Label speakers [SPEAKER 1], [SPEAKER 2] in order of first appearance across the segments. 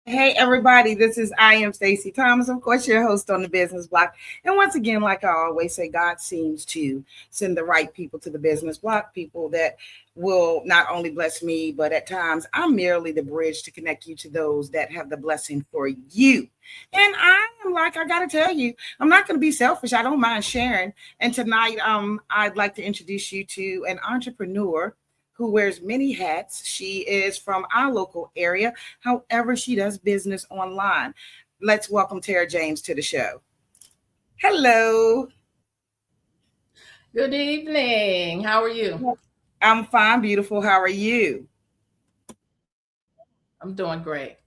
[SPEAKER 1] Hey everybody, this is I am Stacey Thomas, of course, your host on the Business Block. And once again, like I always say, God seems to send the right people to the Business Block, people that will not only bless me, but at times I'm merely the bridge to connect you to those that have the blessing for you. And I gotta tell you, I'm not gonna be selfish. I don't mind sharing. And tonight, I'd like to introduce you to an entrepreneur who wears many hats. She is from our local area. However, she does business online. Let's welcome Tera James to the show. Hello.
[SPEAKER 2] Good evening. How are you?
[SPEAKER 1] I'm fine, beautiful. How are you?
[SPEAKER 2] I'm doing great.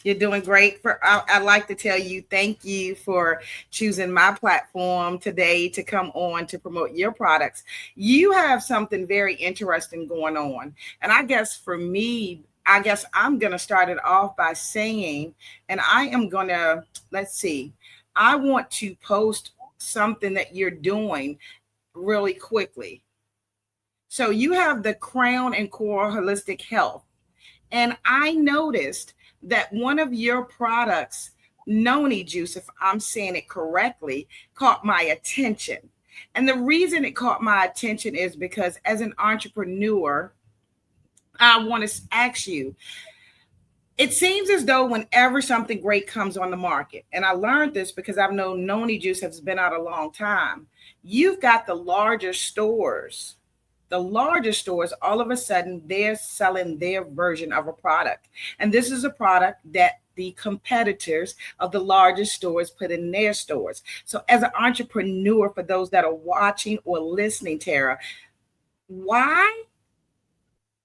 [SPEAKER 1] You're doing great. I'd like to tell you thank you for choosing my platform today to come on to promote your products. You have something very interesting going on. And I guess for me, I guess I'm going to start it off by saying, and I am going to, let's see, I want to post something that you're doing really quickly. So you have the Crown and Core Holistic Health. And I noticed that one of your products, noni juice, if I'm saying it correctly, caught my attention. And the reason it caught my attention is because as an entrepreneur, I want to ask you, it seems as though whenever something great comes on the market, and I learned this because I've known noni juice has been out a long time, you've got the larger stores, all of a sudden they're selling their version of a product. And this is a product that the competitors of the largest stores put in their stores. So, as an entrepreneur, for those that are watching or listening, Tera, why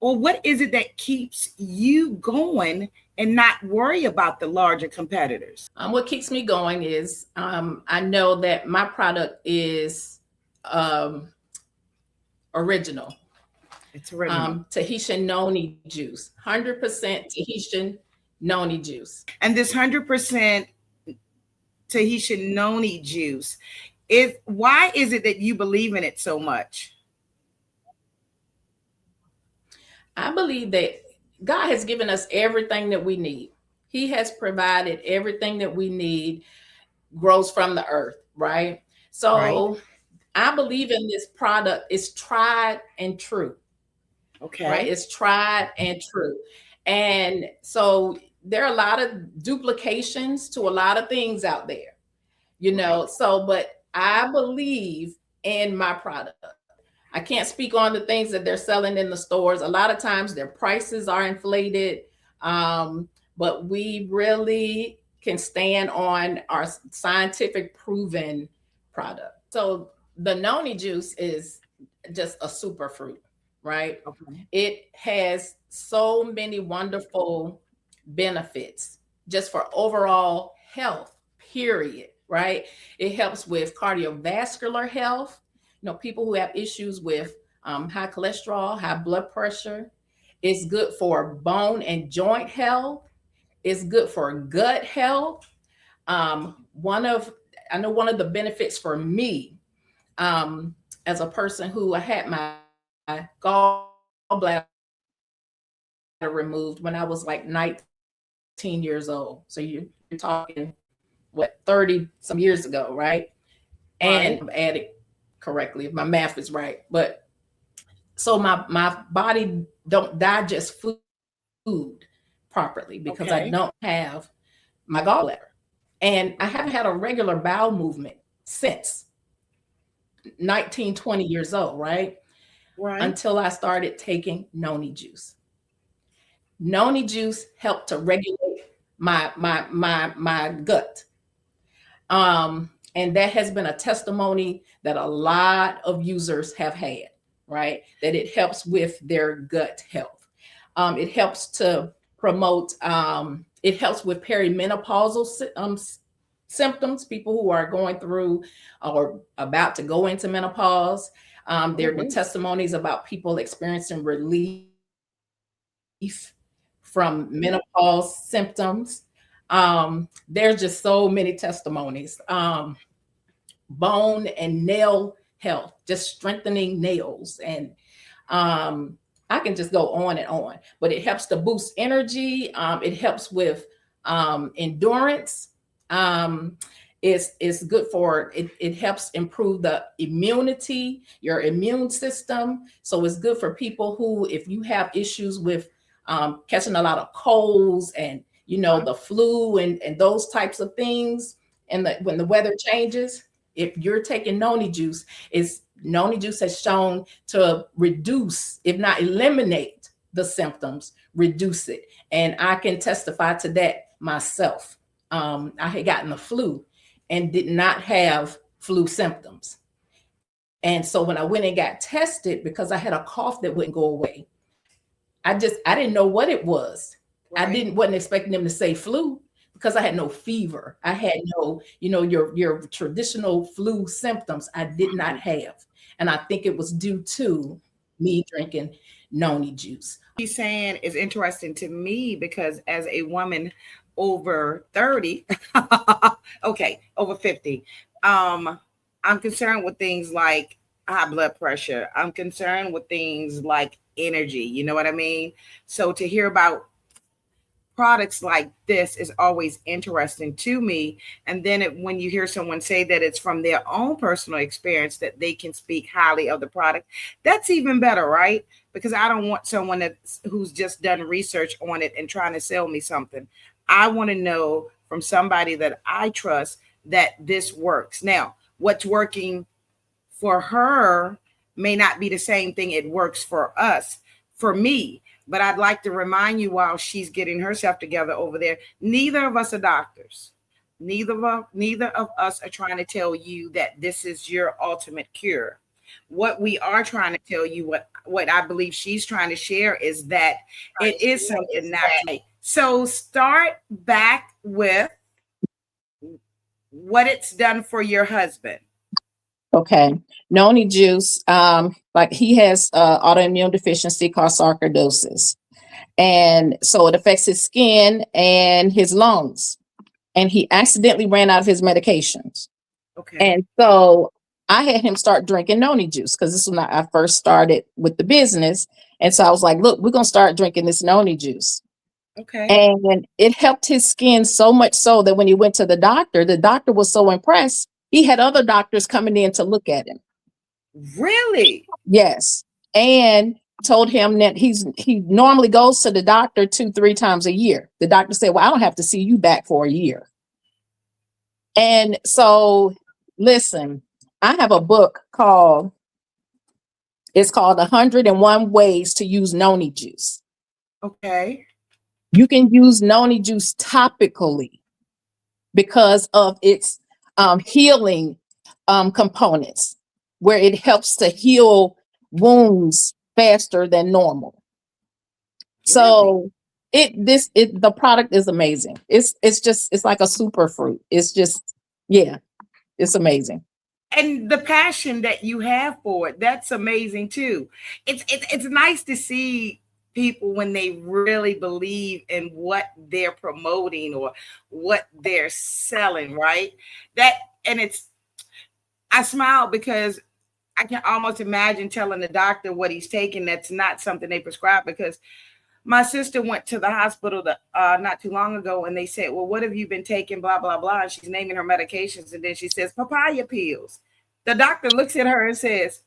[SPEAKER 1] or what is it that keeps you going and not worry about the larger competitors?
[SPEAKER 2] What keeps me going is I know that my product is um, original.
[SPEAKER 1] It's original.
[SPEAKER 2] Tahitian noni juice, 100% Tahitian noni juice.
[SPEAKER 1] And this 100% Tahitian noni juice, why is it that you believe in it so much?
[SPEAKER 2] I believe that God has given us everything that we need. He has provided everything that we need, grows from the earth, right?
[SPEAKER 1] Right.
[SPEAKER 2] So I believe in this product. It's tried and true, right?
[SPEAKER 1] Okay.
[SPEAKER 2] It's tried and true. And so there are a lot of duplications to a lot of things out there,
[SPEAKER 1] Right.
[SPEAKER 2] but I believe in my product. I can't speak on the things that they're selling in the stores. A lot of times their prices are inflated. Um, but we really can stand on our scientific proven product. So the noni juice is just a super fruit, right?
[SPEAKER 1] Okay.
[SPEAKER 2] It has so many wonderful benefits just for overall health, period, right? It helps with cardiovascular health, people who have issues with high cholesterol, high blood pressure. It's good for bone and joint health. It's good for gut health. Um, one of I know one of the benefits for me as a person who I had my gallbladder removed when I was like 19 years old. So you're talking what 30 some years ago, right? And I'm
[SPEAKER 1] Right.
[SPEAKER 2] adding correctly if my math is right. But so my body don't digest food properly because I don't
[SPEAKER 1] Okay.
[SPEAKER 2] have my gallbladder. And I haven't had a regular bowel movement since 19, 20 years old, right?
[SPEAKER 1] Right.
[SPEAKER 2] Until I started taking noni juice. Noni juice helped to regulate my gut. And that has been a testimony that a lot of users have had, right? That it helps with their gut health. It helps to promote, it helps with perimenopausal symptoms, people who are going through or about to go into menopause.
[SPEAKER 1] Oh,
[SPEAKER 2] There have been
[SPEAKER 1] wait.
[SPEAKER 2] testimonies about people experiencing relief from menopause symptoms. There's just so many testimonies. Bone and nail health, just strengthening nails. And I can just go on and on, but it helps to boost energy. It helps with endurance. It's good for it helps improve the immunity, your immune system. So it's good for people who, if you have issues with catching a lot of colds and the flu and those types of things, and when the weather changes, if you're taking noni juice, noni juice has shown to reduce, if not eliminate, the symptoms, reduce it. And I can testify to that myself. I had gotten the flu and did not have flu symptoms. And so when I went and got tested, because I had a cough that wouldn't go away, I didn't know what it was. Right. I wasn't expecting them to say flu, because I had no fever. I had no, your traditional flu symptoms I did not have. And I think it was due to me drinking noni juice.
[SPEAKER 1] He's saying is interesting to me, because as a woman over 30, okay, over 50, I'm concerned with things like high blood pressure. I'm concerned with things like energy. You know what I mean? So to hear about products like this is always interesting to me. And then when you hear someone say that it's from their own personal experience, that they can speak highly of the product, that's even better, right? Because I don't want someone who's just done research on it and trying to sell me something. I want to know from somebody that I trust that this works. Now, what's working for her may not be the same thing it works for us, for me. But I'd like to remind you, while she's getting herself together over there, neither of us are doctors. Neither of us are trying to tell you that this is your ultimate cure. What we are trying to tell you, what I believe she's trying to share, is that it is something natural. So start back with what it's done for your husband.
[SPEAKER 2] Okay. Noni juice, like he has autoimmune deficiency called sarcoidosis. And so it affects his skin and his lungs. And he accidentally ran out of his medications.
[SPEAKER 1] Okay.
[SPEAKER 2] And so I had him start drinking noni juice, because this is when I first started with the business. And so I was like, look, we're going to start drinking this noni juice.
[SPEAKER 1] Okay.
[SPEAKER 2] And it helped his skin so much so that when he went to the doctor was so impressed. He had other doctors coming in to look at him.
[SPEAKER 1] Really?
[SPEAKER 2] Yes. And told him that he normally goes to the doctor 2-3 times a year. The doctor said, well, I don't have to see you back for a year. And so, listen, I have a book called 101 Ways to Use Noni Juice.
[SPEAKER 1] Okay.
[SPEAKER 2] You can use noni juice topically because of its healing components, where it helps to heal wounds faster than normal. So the product is amazing. It's like a super fruit. It's just, yeah, it's amazing.
[SPEAKER 1] And the passion that you have for it, that's amazing too. It's nice to see people when they really believe in what they're promoting or what they're selling, right? I smile because I can almost imagine telling the doctor what he's taking that's not something they prescribe, because my sister went to the hospital not too long ago, and they said, well, what have you been taking, blah, blah, blah. And she's naming her medications, and then she says, papaya pills. The doctor looks at her and says,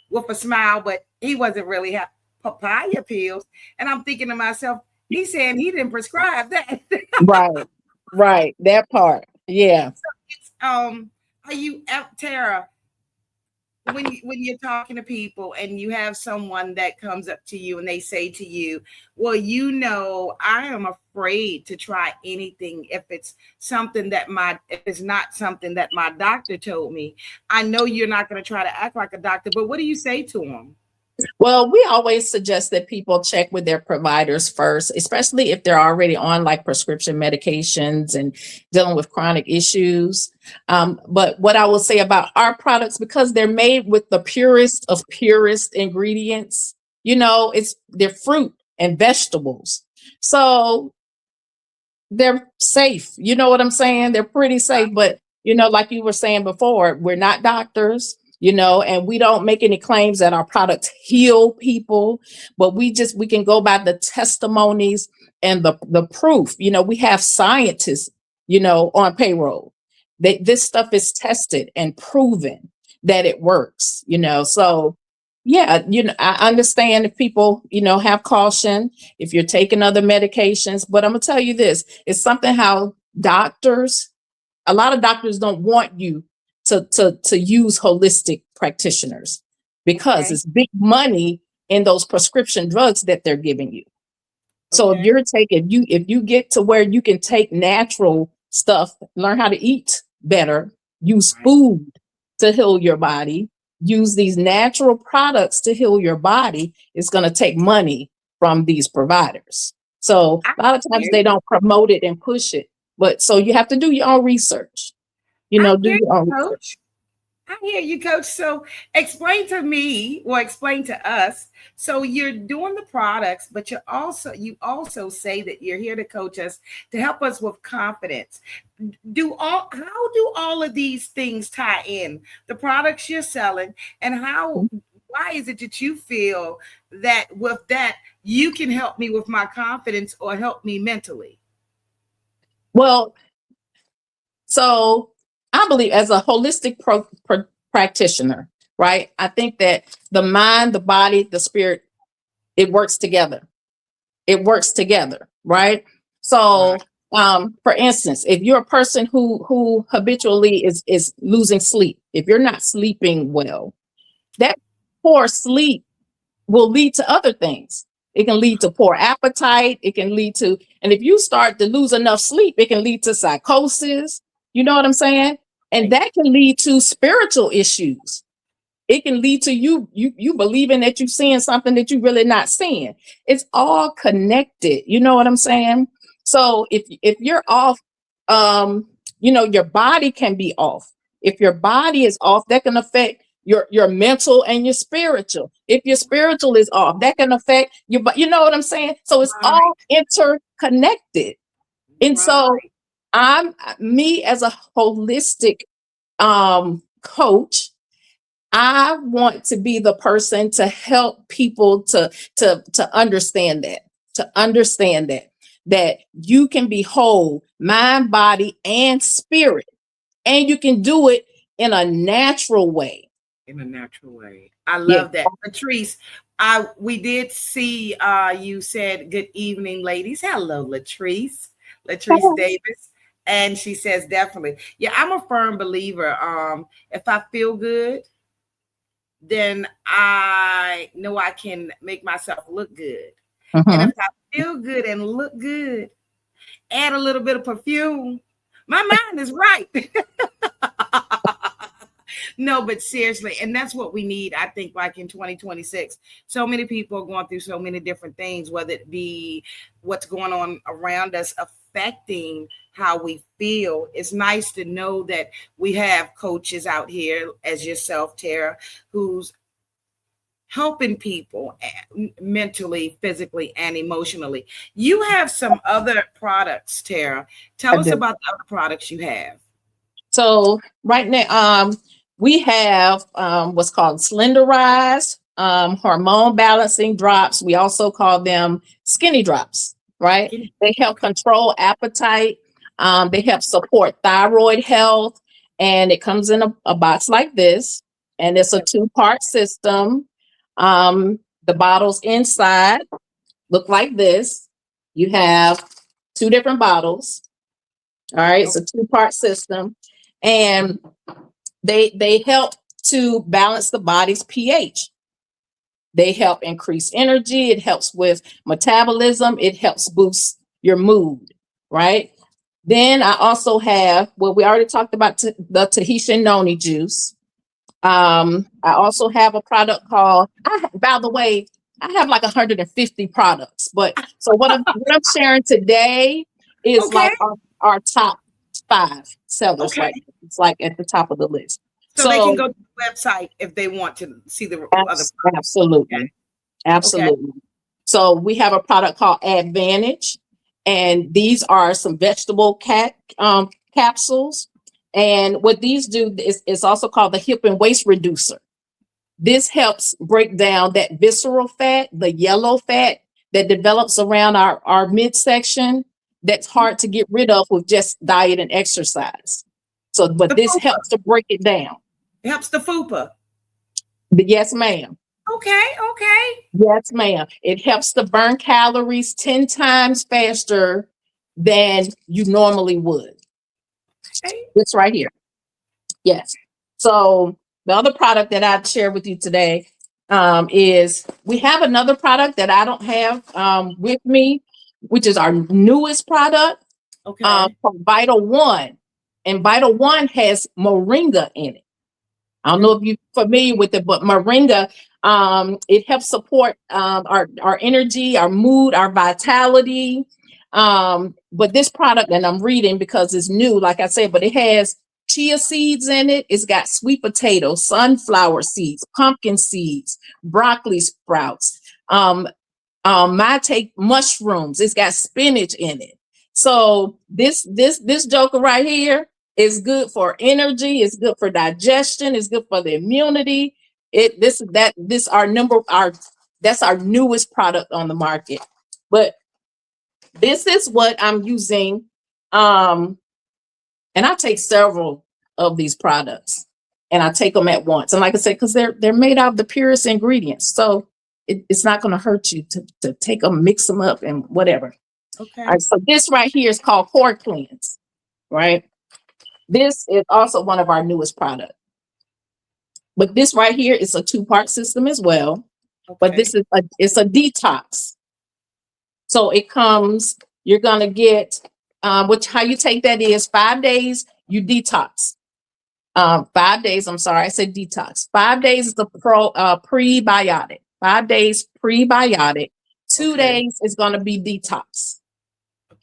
[SPEAKER 1] with a smile, but he wasn't really happy, papaya pills. And I'm thinking to myself, he's saying he didn't prescribe that.
[SPEAKER 2] Right. That part. Yeah.
[SPEAKER 1] So are you, Tera, when you're talking to people and you have someone that comes up to you and they say to you, well, I am afraid to try anything if it's not something that my doctor told me. I know you're not going to try to act like a doctor, but what do you say to them?
[SPEAKER 2] Well, we always suggest that people check with their providers first, especially if they're already on like prescription medications and dealing with chronic issues. But what I will say about our products, because they're made with the purest of purest ingredients, they're fruit and vegetables. So they're safe. You know what I'm saying? They're pretty safe. But, like you were saying before, we're not doctors. and we don't make any claims that our products heal people, but we can go by the testimonies and the proof. We have scientists, on payroll. This stuff is tested and proven that it works, so yeah, I understand if people, have caution if you're taking other medications, but I'm gonna tell you this, it's something how a lot of doctors don't want you to use holistic practitioners because
[SPEAKER 1] Okay.
[SPEAKER 2] it's big money in those prescription drugs that they're giving you. So
[SPEAKER 1] Okay.
[SPEAKER 2] if you get to where you can take natural stuff, learn how to eat better, use
[SPEAKER 1] Right.
[SPEAKER 2] food to heal your body, use these natural products to heal your body, it's going to take money from these providers. So
[SPEAKER 1] I
[SPEAKER 2] a lot of times
[SPEAKER 1] hear
[SPEAKER 2] they
[SPEAKER 1] you.
[SPEAKER 2] don't promote it and push it. But so you have to do your own research.
[SPEAKER 1] I
[SPEAKER 2] Do
[SPEAKER 1] hear
[SPEAKER 2] your
[SPEAKER 1] you,
[SPEAKER 2] own research.
[SPEAKER 1] coach. I hear you, coach. So explain to me, or explain to us. So you're doing the products, but you also say that you're here to coach us, to help us with confidence. Do all How do all of these things tie in? The products you're selling, and how why is it that you feel that with that you can help me with my confidence or help me mentally?
[SPEAKER 2] Well, so I believe as a holistic practitioner, right? I think that the mind, the body, the spirit, it works together. It works together, right? So,
[SPEAKER 1] Right.
[SPEAKER 2] for instance, if you're a person who habitually is losing sleep, if you're not sleeping well, that poor sleep will lead to other things. It can lead to poor appetite. It can lead to, and if you start to lose enough sleep, it can lead to psychosis. You know what I'm saying? And
[SPEAKER 1] Right.
[SPEAKER 2] that can lead to spiritual issues. It can lead to you believing that you're seeing something that you're really not seeing. It's all connected. You know what I'm saying? So if you're off, your body can be off. If your body is off, that can affect your mental and your spiritual. If your spiritual is off, that can affect your, you know what I'm saying? So it's
[SPEAKER 1] Right.
[SPEAKER 2] all interconnected. And so
[SPEAKER 1] Right.
[SPEAKER 2] I'm me as a holistic coach. I want to be the person to help people to understand that you can be whole, mind, body, and spirit, and you can do it in a natural way.
[SPEAKER 1] In a natural way. I
[SPEAKER 2] Yeah.
[SPEAKER 1] love that. Patrice, we did see you said good evening, ladies. Hello, Latrice. Latrice Davis. And she says definitely. Yeah, I'm a firm believer. If I feel good, then I know I can make myself look good. And if
[SPEAKER 2] Mhm.
[SPEAKER 1] I feel good and look good, add a little bit of perfume, my mind is right. No, but seriously, and that's what we need. I think, like in 2026, so many people are going through so many different things, whether it be what's going on around us affecting how we feel. It's nice to know that we have coaches out here, as yourself, Tara, who's helping people mentally, physically, and emotionally. You have some other products, Tara.
[SPEAKER 2] I
[SPEAKER 1] Tell us
[SPEAKER 2] do.
[SPEAKER 1] about the other products you have.
[SPEAKER 2] So right now, we have what's called Slender Rise, hormone balancing drops. We also call them skinny drops, right? They help
[SPEAKER 1] Okay.
[SPEAKER 2] control appetite. They help support thyroid health. And it comes in a box like this. And it's a
[SPEAKER 1] Yep.
[SPEAKER 2] two-part system. The bottles inside look like this. You have two different bottles. All right, it's
[SPEAKER 1] Okay.
[SPEAKER 2] a two-part system. And they help to balance the body's pH. They help increase energy. It helps with metabolism. It helps boost your mood, right? Then I also have, well, we already talked about the Tahitian noni juice. I also have a product called, by the way, I have like 150 products, but so what I'm sharing today is
[SPEAKER 1] Okay.
[SPEAKER 2] like our top five sellers
[SPEAKER 1] Okay.
[SPEAKER 2] right now. It's like at the top of the list.
[SPEAKER 1] So they can
[SPEAKER 2] So
[SPEAKER 1] go to the website if they want to see the other products.
[SPEAKER 2] absolutely.
[SPEAKER 1] Okay.
[SPEAKER 2] Absolutely. So we have a product called Advantage, and these are some vegetable capsules, And what these do is also called the hip and waist reducer. This helps break down that visceral fat, the yellow fat that develops around our midsection that's hard to get rid of with just diet and exercise. So, but
[SPEAKER 1] The
[SPEAKER 2] this
[SPEAKER 1] fupa.
[SPEAKER 2] helps to break it down.
[SPEAKER 1] It helps the fupa.
[SPEAKER 2] Yes, ma'am.
[SPEAKER 1] Okay, okay.
[SPEAKER 2] Yes, ma'am. It helps to burn calories 10 times faster than you normally would.
[SPEAKER 1] Okay.
[SPEAKER 2] This right here. Yes. So the other product that I'd share with you today is we have another product that I don't have with me, which is our newest product
[SPEAKER 1] Okay.
[SPEAKER 2] from Vital One. And Vital One has moringa in it. I don't know if you're familiar with it, but moringa, it helps support our energy, our mood, our vitality. But this product, and I'm reading because it's new, like I said, but it has chia seeds in it. It's got sweet potatoes, sunflower seeds, pumpkin seeds, broccoli sprouts, my take mushrooms. It's got spinach in it. So this joker right here is good for energy. It's good for digestion. It's good for the immunity. That's our newest product on the market. But this is what I'm using. And I take several of these products and I take them at once. And like I said, because they're made out of the purest ingredients. So it's not going to hurt you to take them, mix them up and whatever.
[SPEAKER 1] Okay.
[SPEAKER 2] All right, so this right here is called Core Cleanse, right? This is also one of our newest products. But this right here is a 2-part system as well. Okay. But this is it's a detox. So it comes, you're going to get, how you take that is 5 days, you detox. 5 days, I'm sorry, I said detox. 5 days is the prebiotic. 5 days prebiotic. 2 days is going to be detox.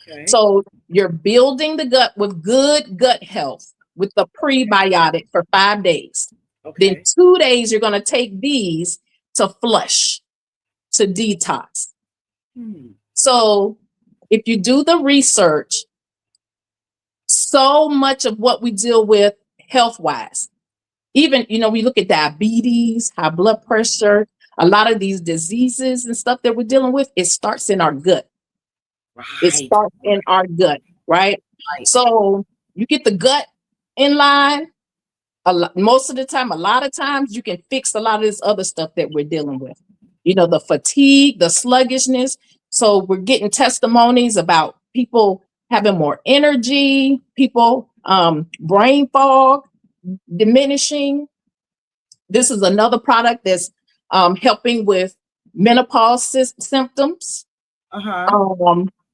[SPEAKER 2] Okay. So you're building the gut with good gut health with the prebiotic for 5 days. Okay. Then 2 days, you're going to take these to flush, to detox. So if you do the research, so much of what we deal with health-wise, even, we look at diabetes, high blood pressure, a lot of these diseases and stuff that we're dealing with, it starts in our gut. Right. It starts in our gut, right? So you get the gut in line. Most of the time, a lot of times, you can fix a lot of this other stuff that we're dealing with. The fatigue, the sluggishness. So we're getting testimonies about people having more energy, people, brain fog diminishing. This is another product that's helping with menopause symptoms.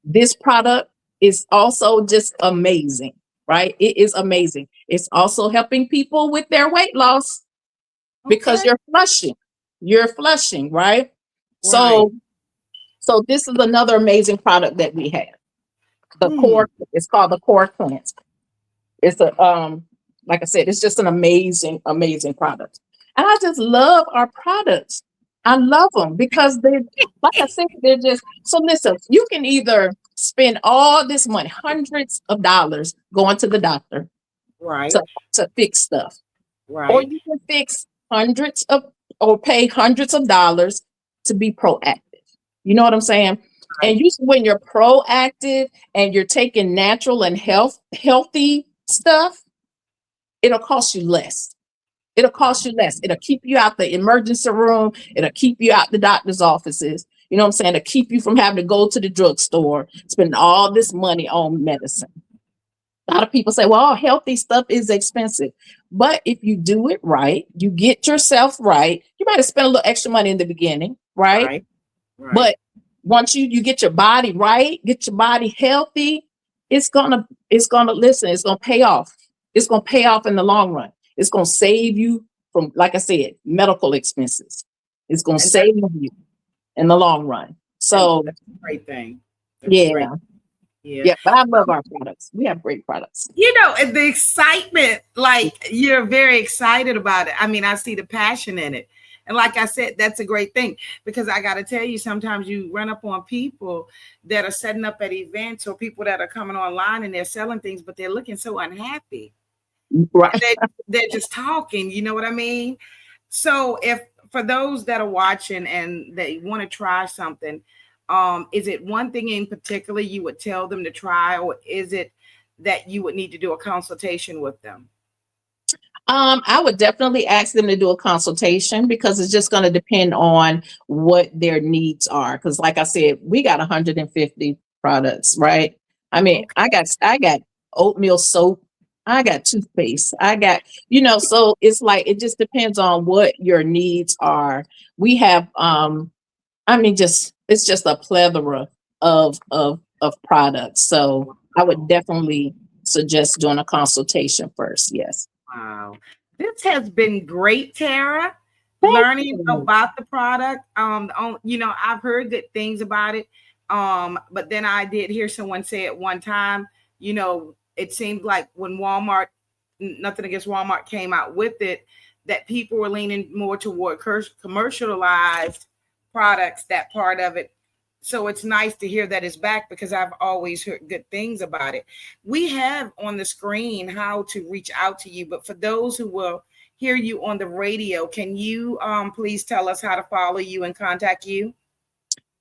[SPEAKER 2] This product is also just amazing, right? It is amazing. It's also helping people with their weight loss because you're flushing, right? So this is another amazing product that we have. The core, it's called the Core Cleanse. It's like I said, it's just an amazing, amazing product. And I just love our products. I love them because they're, like I said, they're just, so listen, you can either spend all this money, hundreds of dollars going to the doctor to fix stuff. Right. Or you can pay hundreds of dollars to be proactive. You know what I'm saying? Right. And when you're proactive and you're taking natural and healthy stuff, it'll cost you less. It'll cost you less. It'll keep you out the emergency room. It'll keep you out the doctor's offices. You know what I'm saying? It'll keep you from having to go to the drugstore, spend all this money on medicine. A lot of people say, well, healthy stuff is expensive. But if you do it right, you get yourself right, you might have spent a little extra money in the beginning, right? But once you get your body right, get your body healthy, it's gonna pay off. It's gonna pay off in the long run. It's gonna save you from, like I said, medical expenses. It's gonna save you in the long run. So
[SPEAKER 1] that's a great thing.
[SPEAKER 2] Yeah, but I love our products. We have great products.
[SPEAKER 1] And the excitement, like you're very excited about it. I mean, I see the passion in it. And like I said, that's a great thing, because I got to tell you, sometimes you run up on people that are setting up at events or people that are coming online and they're selling things, but they're looking so unhappy.
[SPEAKER 2] Right.
[SPEAKER 1] They're just talking, you know what I mean? So if for those that are watching and they want to try something, is it one thing in particular you would tell them to try, or is it that you would need to do a consultation with them?
[SPEAKER 2] I would definitely ask them to do a consultation because it's just going to depend on what their needs are. Because, like I said, we got 150 products, right? I mean,
[SPEAKER 1] Okay.
[SPEAKER 2] I got oatmeal soap, I got toothpaste, I got, so it's like it just depends on what your needs are. We have, I mean, just it's just a plethora of products. So I would definitely suggest doing a consultation first. Yes.
[SPEAKER 1] Wow. This has been great, Tara.
[SPEAKER 2] Thank
[SPEAKER 1] Learning
[SPEAKER 2] you.
[SPEAKER 1] about the product. I've heard good things about it. But then I did hear someone say at one time, it seemed like when Walmart, nothing against Walmart, came out with it, that people were leaning more toward commercialized products, that part of it. So it's nice to hear that it's back because I've always heard good things about it. We have on the screen how to reach out to you, but for those who will hear you on the radio, can you please tell us how to follow you and contact you?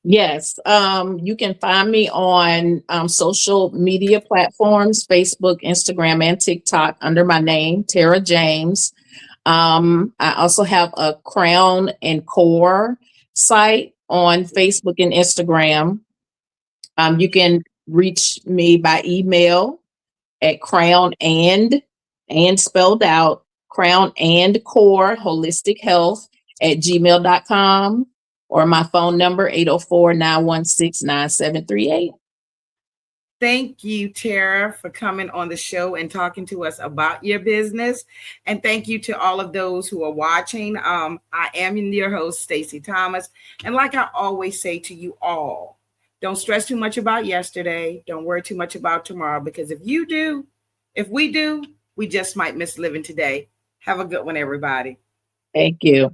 [SPEAKER 2] Yes, you can find me on social media platforms, Facebook, Instagram, and TikTok under my name, Tera James. I also have a Crown and Core site on Facebook and Instagram. You can reach me by email at crown and spelled out, crown and core holistic health at gmail.com, or my phone number 804-916-9738.
[SPEAKER 1] Thank you, Tara, for coming on the show and talking to us about your business. And thank you to all of those who are watching. I am your host, Stacey Thomas. And like I always say to you all, don't stress too much about yesterday. Don't worry too much about tomorrow, because if we do, we just might miss living today. Have a good one, everybody.
[SPEAKER 2] Thank you.